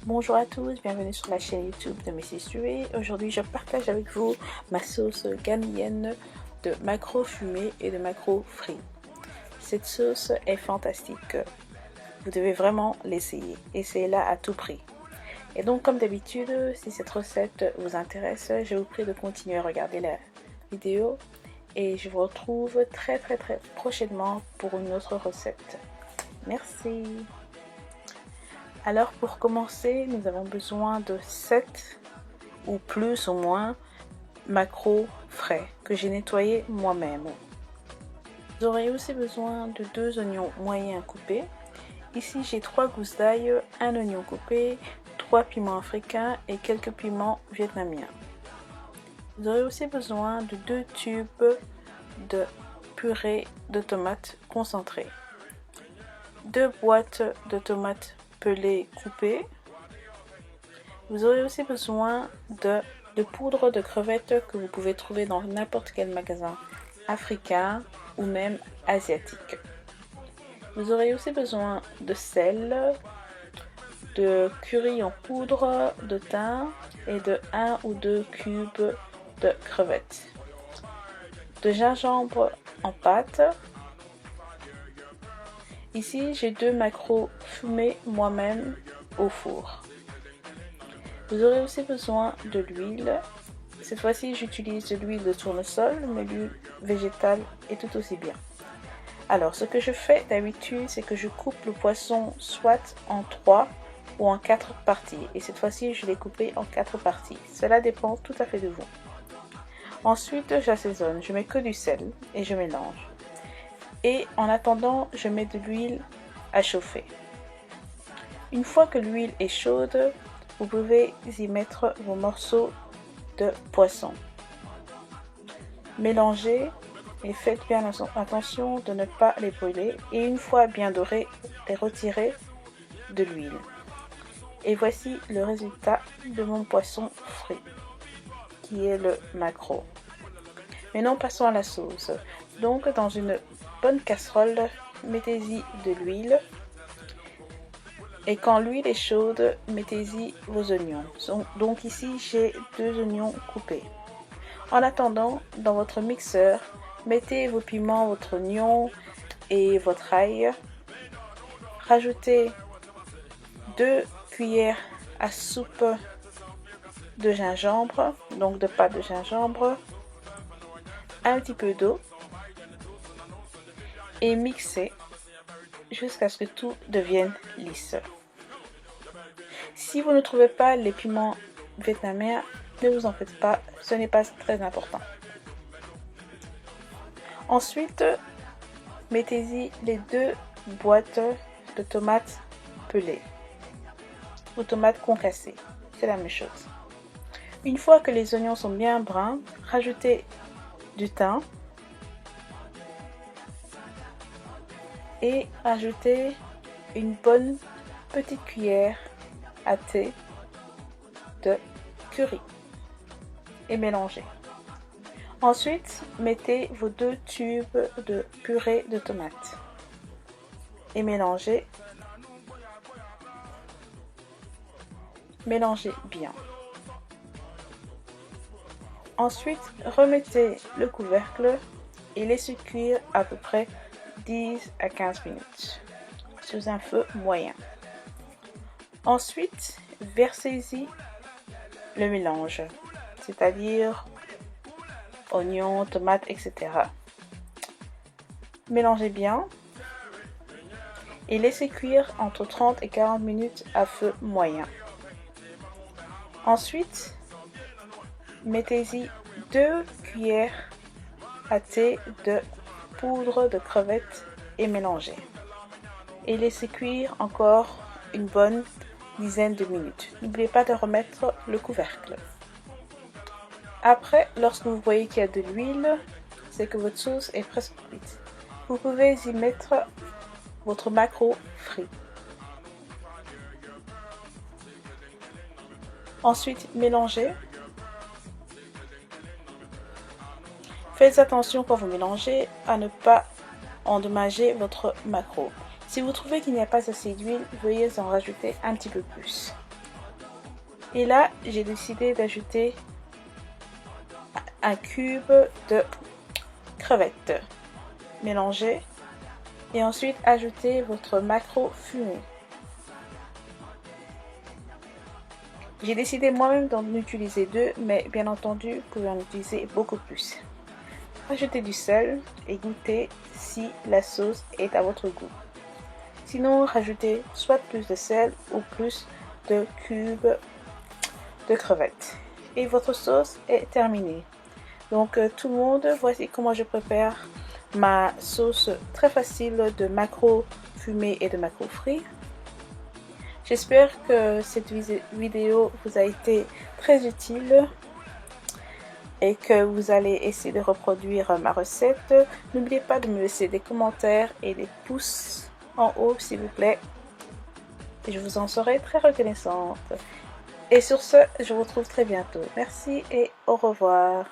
Bonjour à tous, bienvenue sur la chaîne YouTube de Mrs Tué. Aujourd'hui, je partage avec vous ma sauce ghanéenne de maquereau fumé et de maquereau frit. Cette sauce est fantastique. Vous devez vraiment l'essayer. Essayez-la à tout prix. Et donc, comme d'habitude, si cette recette vous intéresse, je vous prie de continuer à regarder la vidéo. Et je vous retrouve très prochainement pour une autre recette. Merci. Alors pour commencer, nous avons besoin de 7 ou plus ou moins maquereaux frais que j'ai nettoyés moi-même. Vous aurez aussi besoin de 2 oignons moyens coupés. Ici j'ai 3 gousses d'ail, 1 oignon coupé, 3 piments africains et quelques piments vietnamiens. Vous aurez aussi besoin de 2 tubes de purée de tomates concentrée, 2 boîtes de tomates pelées coupées. Vous aurez aussi besoin de poudre de crevettes que vous pouvez trouver dans n'importe quel magasin africain ou même asiatique. Vous aurez aussi besoin de sel, de curry en poudre, de thym et de 1 ou 2 cubes de crevettes, de gingembre en pâte. Ici, j'ai 2 maquereaux fumés moi-même au four. Vous aurez aussi besoin de l'huile. Cette fois-ci, j'utilise de l'huile de tournesol, mais l'huile végétale est tout aussi bien. Alors, ce que je fais d'habitude, c'est que je coupe le poisson soit en 3 ou en 4 parties. Et cette fois-ci, je l'ai coupé en 4 parties. Cela dépend tout à fait de vous. Ensuite, j'assaisonne. Je mets que du sel et je mélange. Et en attendant, je mets de l'huile à chauffer. Une fois que l'huile est chaude, vous pouvez y mettre vos morceaux de poisson. Mélangez et faites bien attention de ne pas les brûler. Et une fois bien dorés, les retirez de l'huile. Et voici le résultat de mon poisson frit, qui est le maquereau. Maintenant, passons à la sauce. Donc, dans une bonne casserole, mettez-y de l'huile. Et quand l'huile est chaude, mettez-y vos oignons. Donc ici, j'ai 2 oignons coupés. En attendant, dans votre mixeur, mettez vos piments, votre oignon et votre ail. Rajoutez 2 cuillères à soupe de gingembre, donc de pâte de gingembre, un petit peu d'eau et mixez jusqu'à ce que tout devienne lisse. Si vous ne trouvez pas les piments vietnamiens, ne vous en faites pas, ce n'est pas très important. Ensuite, mettez-y les 2 boîtes de tomates pelées ou tomates concassées, c'est la même chose. Une fois que les oignons sont bien bruns, rajoutez du thym et ajoutez une bonne petite cuillère à thé de curry et mélangez. Ensuite, mettez vos 2 tubes de purée de tomates et mélangez. Mélangez bien. Ensuite, remettez le couvercle et laissez cuire à peu près 10 à 15 minutes sous un feu moyen. Ensuite, versez-y le mélange, c'est-à-dire oignons, tomates, etc. Mélangez bien et laissez cuire entre 30 et 40 minutes à feu moyen. Ensuite, mettez-y 2 cuillères à thé de poudre de crevettes et mélangez. Et laissez cuire encore une bonne dizaine de minutes. N'oubliez pas de remettre le couvercle. Après, lorsque vous voyez qu'il y a de l'huile, c'est que votre sauce est presque cuite. Vous pouvez y mettre votre maquereau frit. Ensuite, mélangez. Faites attention quand vous mélangez à ne pas endommager votre maquereau. Si vous trouvez qu'il n'y a pas assez d'huile, veuillez en rajouter un petit peu plus. Et là, j'ai décidé d'ajouter un cube de crevettes. Mélangez et ensuite ajoutez votre maquereau fumé. J'ai décidé moi-même d'en utiliser 2, mais bien entendu, vous pouvez en utiliser beaucoup plus. Ajoutez du sel et goûtez si la sauce est à votre goût. Sinon, rajoutez soit plus de sel ou plus de cubes de crevettes. Et votre sauce est terminée. Donc tout le monde, voici comment je prépare ma sauce très facile de maquereau fumé et de maquereau frit. J'espère que cette vidéo vous a été très utile et que vous allez essayer de reproduire ma recette. N'oubliez pas de me laisser des commentaires et des pouces en haut s'il vous plaît. Je vous en serai très reconnaissante. Et sur ce, je vous retrouve très bientôt. Merci et au revoir.